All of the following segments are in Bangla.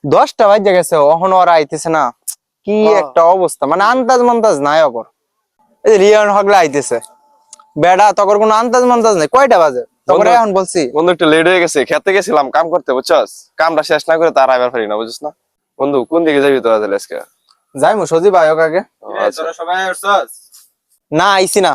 10টা বাজে গেছে, এখনো ওরা আইতেছে না। কি একটা অবস্থা, মানে আন্দাজ মান্দাজ নাই অপর। এই যে রিয়ান হগলা আইতেছে, বেড়া তখন কোনো আন্দাজ মান্দাজ নাই। কয়টা বাজে তখন এখন বলছি? বন্ধু একটু লেট হয়ে গেছে, খেতে গেছিলাম কাম করতে, বুঝছস? কামটা শেষ না করে তার আইবার পারি না, বুঝছিস না? বন্ধু কোন দিকে যাবি তোরা তাহলে আজকে? যাই মু সজীব আয়োগ আগে। তোরা সবাই আসছস? না আইছি না,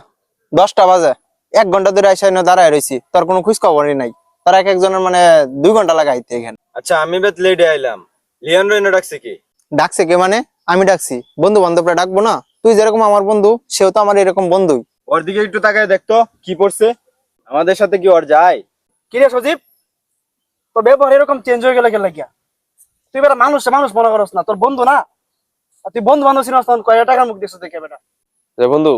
10টা বাজে। 1 ঘন্টা ধরে আইসা দাঁড়ায় রয়েছি, তোর কোনো খোঁজ খবরই নাই। তার এক একজনের মানে 2 ঘন্টা লাগে আইতে এখানে। আচ্ছা আমি বেত লেটে আইলাম, লিয়ান রইনা ডাকছে কি? ডাকছে কে মানে? আমি ডাকছি? বন্ধু বান্ধবরা ডাকবো না? তুই যেরকম আমার বন্ধু, সেও তো আমার এরকম বন্ধুই। ওর দিকে একটু তাকায় দেখতো কি পড়ছে, আমাদের সাথে কি ওর যায়? কি রে সজীব, তোর ব্যবহার এরকম চেঞ্জ হয়ে গেলে গেলে গিয়া? তুই বেটা মানুষ মানুষ মনে করস না, তোর বন্ধু না? আর তুই বন্ধু বান্ধব ছিলাস তখন কয় টাকার মুখ দিছিস দেখে বেটা। যে বন্ধু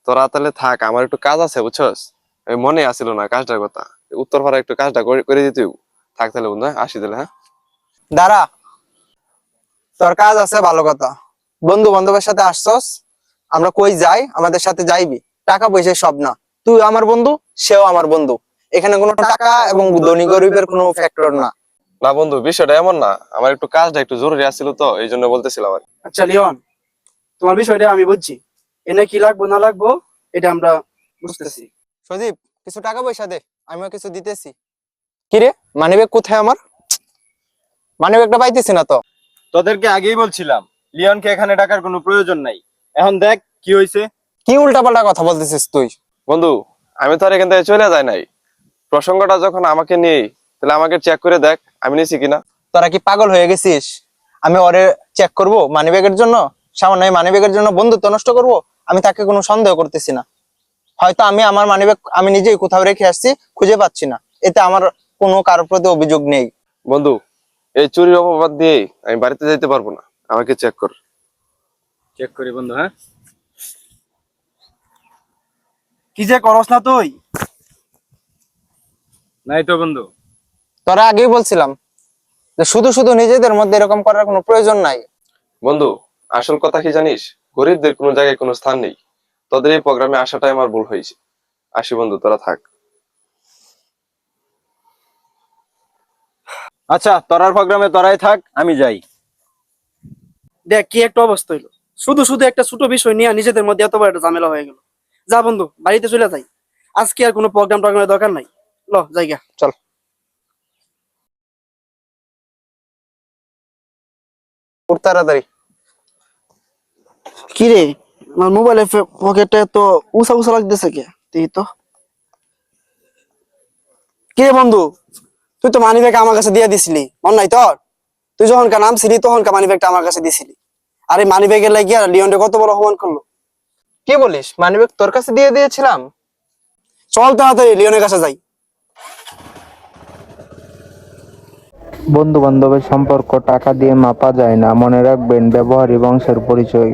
তোরা তাহলে থাক, আমার একটু কাজ আছে, বুঝছস? এই মনে আসিল না কাজটার কথা, উত্তর পাড়া একটু কাজটা করে দিতে হইব। থাক তাহলে বন্ধু, হ্যাঁ? আসি তাহলে, হ্যাঁ? দাঁড়া, তোর কাজ আছে ভালো কথা, বন্ধু বান্ধবের সাথে আসছস, আমরা কই যাই আমাদের সাথে যাইবি। টাকা পয়সা সব না, তুই আমার বন্ধু, সেও আমার বন্ধু। এখানে কোনো টাকা এবং ধনী গরিবের কোনো ফ্যাক্টর না। না বন্ধু, বিষয়টা এমন না, আমার একটু কাজটা একটু জরুরি আছিল তো, এই জন্য বলতেছিলাম আর কি। আচ্ছা লিওন, তোমার বিষয়টা আমি বুঝছি, এনে কি লাগবো না লাগবো এটা আমরা বুঝতেছি। সজীব, কিছু টাকা পয়সা দে, আমিও কিছু দিতেছি। কিরে, মানিব্যাগ কোথায় আমার? মানিব্যাগটা পাইতেছি না তো। তোদেরকে আগেই বলছিলাম লিওনকে এখানে ডাকার কোনো প্রয়োজন নাই। এখন দেখ কি হয়েছে। কি উল্টাপাল্টা কথা বলতেছিস তুই? বন্ধু আমি তো আর এখান থেকে চলে যাই নাই, প্রসঙ্গটা যখন আমাকে নিয়ে, তাহলে আমাকে চেক করে দেখ আমি নিয়েছি কিনা। তোরা কি পাগল হয়ে গেছিস? আমি ওরে চেক করব মানিব্যাগের জন্য? সামান্য মানিব্যাগের জন্য বন্ধুত্ব নষ্ট করব? আমি তাকে কোনো সন্দেহ করতেছি না। হয়তো আমি আমার মানিব্যাগ আমি নিজেই কোথাও রেখে আসছি, খুঁজে পাচ্ছি না, এতে আমার কোনো কারোর প্রতি অভিযোগ নেই। বন্ধু এই চুরির অপবাদ দিয়ে আমি বাড়িতে যাইতে পারবো না, আমাকে চেক কর। চেক করি বন্ধু, হ্যাঁ? কি যে করস না তুই? নাই তো বন্ধু। তোরা আগেই বলছিলাম যে শুধু শুধু নিজেদের মধ্যে এরকম করার কোনো প্রয়োজন নাই। বন্ধু আসল কথা কি জানিস, গরিবদের কোনো জায়গায় কোনো স্থান নেই। তোদের এই প্রোগ্রামে আসাটাই আমার ভুল হয়েছে। আসি বন্ধু, তোরা থাক। আচ্ছা তোরার প্রোগ্রামে তোরাই থাক, আমি যাই। দেখ কি একটা অবস্থা হইলো, শুধু শুধু একটা ছোট বিষয় নিয়ে নিজেদের মধ্যে এত বড় একটা ঝামেলা হয়ে গেল। যা বন্ধু, বাড়িতে চলে যাই, আজকে আর কোনো প্রোগ্রাম টোগ্রামের দরকার নাই। ল জায়গা চল, উঠ তাড়াতাড়ি। কি রে, আমার মোবাইলের পকেটে তো উষা উষা লাগতেছে কে? তুই তো কি রে বন্ধু, তুই তো মানি ব্যাগ আমার কাছে দিয়ে দিছিলি, মন নাই তোর? তুই যখন নামছিলি তখন মানি ব্যাগটা আমার কাছে দিছিলি। আর এই মানি ব্যাগের লাগিয়ে লিওনটা কত বড় অপমান করলো। কি বলিস? মানিব্যাগ তোর কাছে দিয়ে দিয়েছিলাম? চল তাড়াতাড়ি লিওনের কাছে যাই। বন্ধু বান্ধবের সম্পর্ক টাকা দিয়ে মাপা যায় না, মনে রাখবেন ব্যবহারই বংশের পরিচয়।